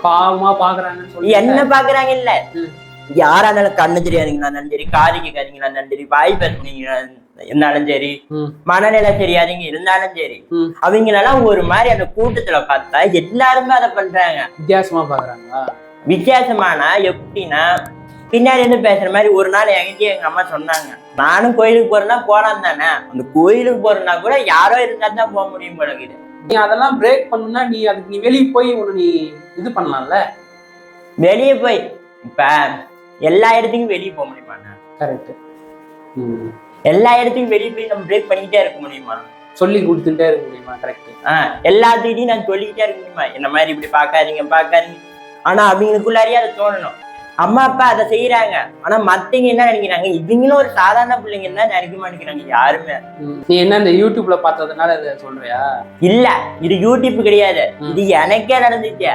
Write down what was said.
பாவமா பாக்குறாங்கன்னு சொல்லி என்ன பாக்குறாங்க இல்ல, யாரா இருந்தாலும் கண்ணு தெரியாதுங்களாலும் சரி, காது கேட்காதீங்களாலும் சரி, வாய் பேசுனீங்க இருந்தாலும் சரி, மனநிலை தெரியாதீங்க இருந்தாலும் சரி, அவங்களெல்லாம் ஒரு மாதிரி அந்த கூட்டத்துல பார்த்தா எல்லாருமே அதை பண்றாங்க. வித்தியாசமா பாக்குறாங்களா? வித்தியாசமானா எப்படின்னா, பின்னாடி இருந்து பேசுற மாதிரி ஒரு நாள் என்கிட்ட எங்க அம்மா சொன்னாங்க, நானும் கோயிலுக்கு போறேன்னா போலாம் தானே, அந்த கோயிலுக்கு போறேன்னா கூட யாரோ இருந்தா தான் போக முடியும் போல இருக்குது. நீ அதெல்லாம் பிரேக் பண்ணணும்னா நீ அதுக்கு நீ வெளியே போய் நீ இது பண்ணலாம்ல. வெளியே போய் இப்ப எல்லா இடத்துக்கும் வெளியே போக முடியுமா? கரெக்ட். எல்லா இடத்துக்கும் வெளியே போய் நம்ம பிரேக் பண்ணிக்கிட்டே இருக்க முடியுமா? சொல்லி கொடுத்துட்டே இருக்க முடியுமா? கரெக்ட். எல்லாத்துக்கிட்டையும் நான் சொல்லிக்கிட்டே இருக்க முடியுமா இந்த மாதிரி இப்படி பாக்காதீங்க. ஆனா அவங்களுக்குள்ளாரியே அதை தோணணும். அம்மா அப்பா அதை செய்யறாங்க, ஆனா மத்தவங்க என்ன நினைக்கிறாங்க, இவங்களும் ஒரு சாதாரண பிள்ளைங்க தான் நினைக்க மாட்டேங்கிறாங்க யாருமே. நீ என்ன இந்த யூடியூப்ல பார்த்ததுனால இதை சொல்றியா? இல்ல, இது யூடியூப் கிடையாது, இது எனக்கே நடந்துச்சு.